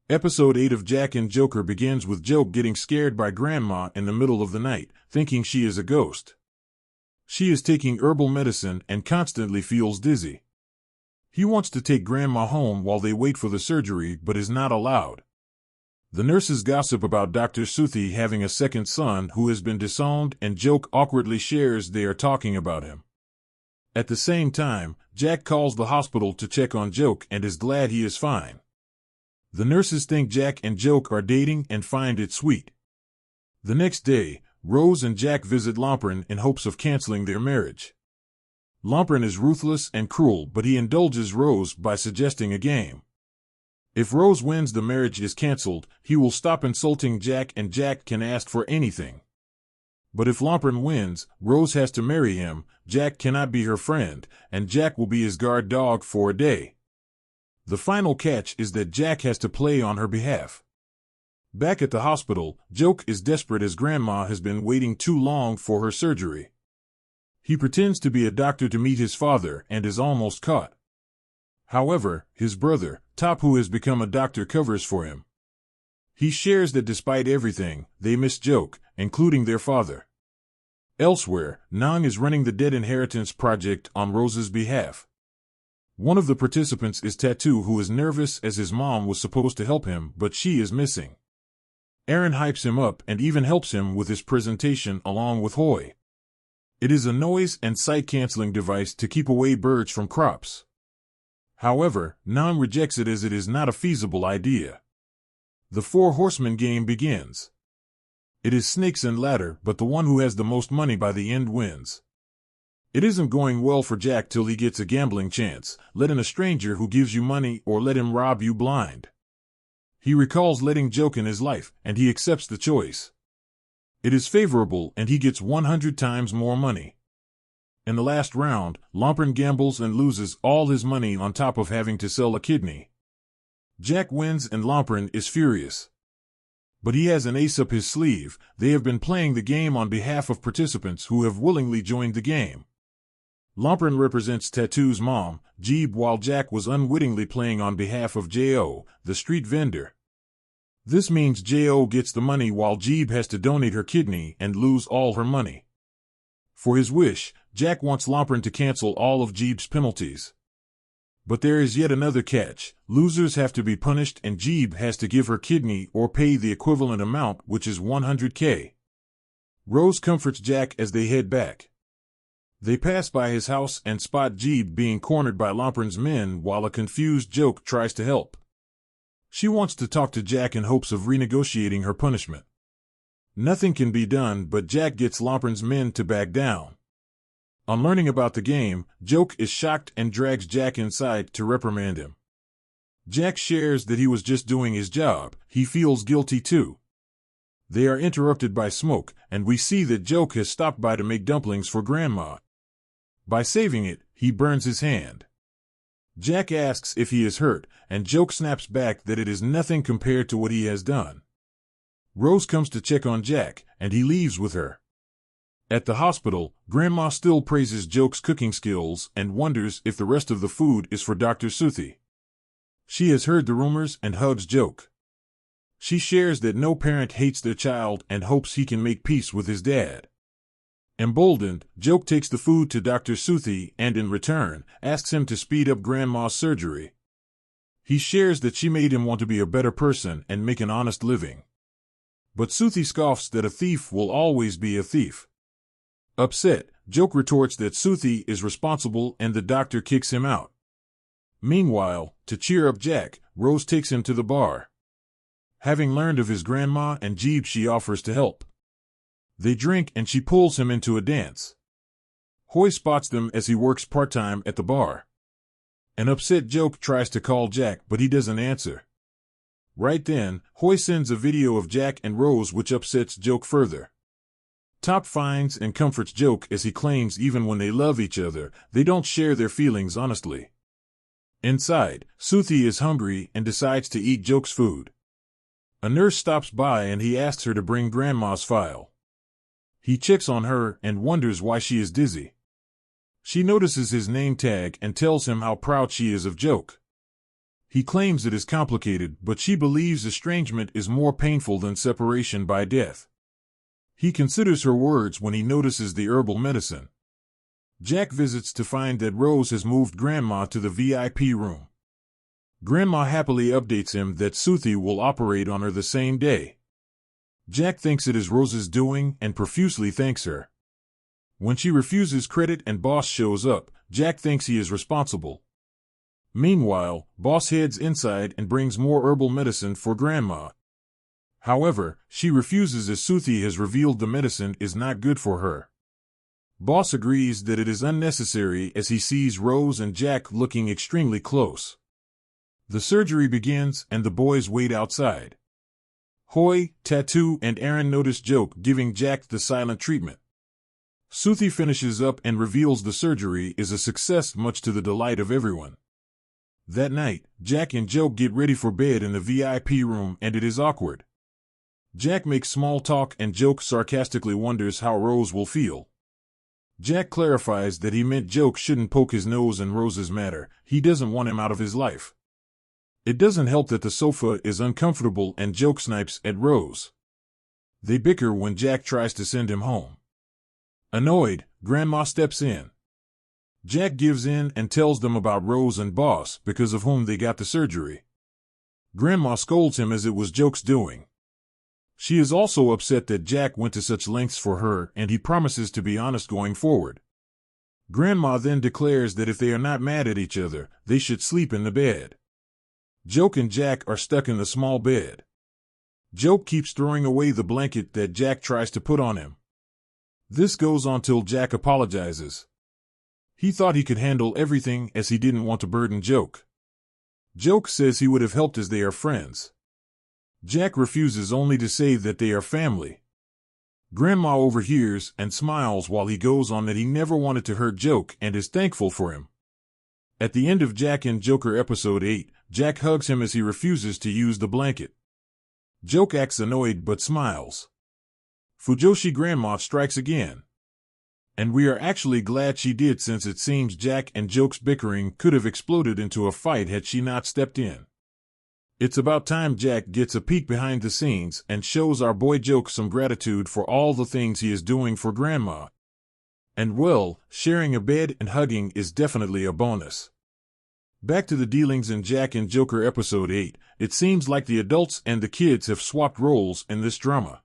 Episode 8 of Jack and Joker begins with Joke getting scared by Grandma in the middle of the night, thinking she is a ghost. She is taking herbal medicine and constantly feels dizzy. He wants to take Grandma home while they wait for the surgery but is not allowed. The nurses gossip about Dr. Suthi having a second son who has been disowned, and Joke awkwardly shares they are talking about him. At the same time, Jack calls the hospital to check on Joke and is glad he is fine. The nurses think Jack and Joke are dating and find it sweet. The next day, Rose and Jack visit Lompern in hopes of canceling their marriage. Lompern is ruthless and cruel, but he indulges Rose by suggesting a game. If Rose wins, the marriage is cancelled, he will stop insulting Jack and Jack can ask for anything. But if Lompern wins, Rose has to marry him, Jack cannot be her friend, and Jack will be his guard dog for a day. The final catch is that Jack has to play on her behalf. Back at the hospital, Joke is desperate as Grandma has been waiting too long for her surgery. He pretends to be a doctor to meet his father and is almost caught. However, his brother, Top, who has become a doctor, covers for him. He shares that despite everything, they miss Joke, including their father. Elsewhere, Nang is running the Dead Inheritance project on Rose's behalf. One of the participants is Tattoo, who is nervous as his mom was supposed to help him, but she is missing. Aaron hypes him up and even helps him with his presentation along with Hoy. It is a noise and sight-canceling device to keep away birds from crops. However, Nang rejects it as it is not a feasible idea. The Four Horsemen game begins. It is snakes and ladder, but the one who has the most money by the end wins. It isn't going well for Jack till he gets a gambling chance. Let in a stranger who gives you money or let him rob you blind. He recalls letting Joke in his life, and he accepts the choice. It is favorable and he gets 100 times more money. In the last round, Lompern gambles and loses all his money on top of having to sell a kidney. Jack wins and Lompern is furious. But he has an ace up his sleeve. They have been playing the game on behalf of participants who have willingly joined the game. Lompern represents Tattoo's mom, Jeeb, while Jack was unwittingly playing on behalf of J.O., the street vendor. This means J.O. gets the money while Jeeb has to donate her kidney and lose all her money. For his wish, Jack wants Lompern to cancel all of Jeeb's penalties. But there is yet another catch. Losers have to be punished and Jeeb has to give her kidney or pay the equivalent amount, which is 100K. Rose comforts Jack as they head back. They pass by his house and spot Jeeb being cornered by Lompern's men while a confused Joke tries to help. She wants to talk to Jack in hopes of renegotiating her punishment. Nothing can be done, but Jack gets Lompern's men to back down. On learning about the game, Joke is shocked and drags Jack inside to reprimand him. Jack shares that he was just doing his job. He feels guilty too. They are interrupted by smoke, and we see that Joke has stopped by to make dumplings for Grandma. By saving it, he burns his hand. Jack asks if he is hurt, and Joke snaps back that it is nothing compared to what he has done. Rose comes to check on Jack, and he leaves with her. At the hospital, Grandma still praises Joke's cooking skills and wonders if the rest of the food is for Dr. Suthi. She has heard the rumors and hugs Joke. She shares that no parent hates their child and hopes he can make peace with his dad. Emboldened, Joke takes the food to Dr. Suthi and in return, asks him to speed up Grandma's surgery. He shares that she made him want to be a better person and make an honest living. But Suthi scoffs that a thief will always be a thief. Upset, Joke retorts that Suthi is responsible and the doctor kicks him out. Meanwhile, to cheer up Jack, Rose takes him to the bar. Having learned of his grandma and Jeeb, she offers to help. They drink and she pulls him into a dance. Hoy spots them as he works part-time at the bar. An upset Joke tries to call Jack, but he doesn't answer. Right then, Hoy sends a video of Jack and Rose, which upsets Joke further. Top finds and comforts Joke as he claims even when they love each other, they don't share their feelings honestly. Inside, Suthi is hungry and decides to eat Joke's food. A nurse stops by and he asks her to bring Grandma's file. He checks on her and wonders why she is dizzy. She notices his name tag and tells him how proud she is of Joke. He claims it is complicated, but she believes estrangement is more painful than separation by death. He considers her words when he notices the herbal medicine. Jack visits to find that Rose has moved Grandma to the VIP room. Grandma happily updates him that Soothie will operate on her the same day. Jack thinks it is Rose's doing and profusely thanks her. When she refuses credit and Boss shows up, Jack thinks he is responsible. Meanwhile, Boss heads inside and brings more herbal medicine for Grandma. However, she refuses as Soothie has revealed the medicine is not good for her. Boss agrees that it is unnecessary as he sees Rose and Jack looking extremely close. The surgery begins and the boys wait outside. Hoy, Tattoo, and Aaron notice Joke giving Jack the silent treatment. Soothie finishes up and reveals the surgery is a success, much to the delight of everyone. That night, Jack and Joke get ready for bed in the VIP room and it is awkward. Jack makes small talk and Joke sarcastically wonders how Rose will feel. Jack clarifies that he meant Joke shouldn't poke his nose in Rose's matter, he doesn't want him out of his life. It doesn't help that the sofa is uncomfortable and Joke snipes at Rose. They bicker when Jack tries to send him home. Annoyed, Grandma steps in. Jack gives in and tells them about Rose and Boss, because of whom they got the surgery. Grandma scolds him as it was Joke's doing. She is also upset that Jack went to such lengths for her and he promises to be honest going forward. Grandma then declares that if they are not mad at each other, they should sleep in the bed. Joke and Jack are stuck in the small bed. Joke keeps throwing away the blanket that Jack tries to put on him. This goes on till Jack apologizes. He thought he could handle everything as he didn't want to burden Joke. Joke says he would have helped as they are friends. Jack refuses only to say that they are family. Grandma overhears and smiles while he goes on that he never wanted to hurt Joke and is thankful for him. At the end of Jack and Joker episode 8, Jack hugs him as he refuses to use the blanket. Joke acts annoyed but smiles. Fujoshi Grandma strikes again. And we are actually glad she did, since it seems Jack and Joke's bickering could have exploded into a fight had she not stepped in. It's about time Jack gets a peek behind the scenes and shows our boy Joke some gratitude for all the things he is doing for Grandma. And well, sharing a bed and hugging is definitely a bonus. Back to the dealings in Jack and Joker episode 8, it seems like the adults and the kids have swapped roles in this drama.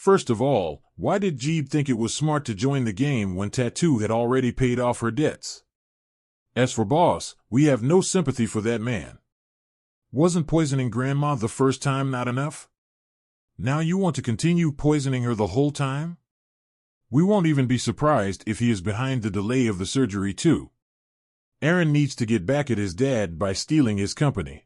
First of all, why did Jeeb think it was smart to join the game when Tattoo had already paid off her debts? As for Boss, we have no sympathy for that man. Wasn't poisoning Grandma the first time not enough? Now you want to continue poisoning her the whole time? We won't even be surprised if he is behind the delay of the surgery too. Aaron needs to get back at his dad by stealing his company.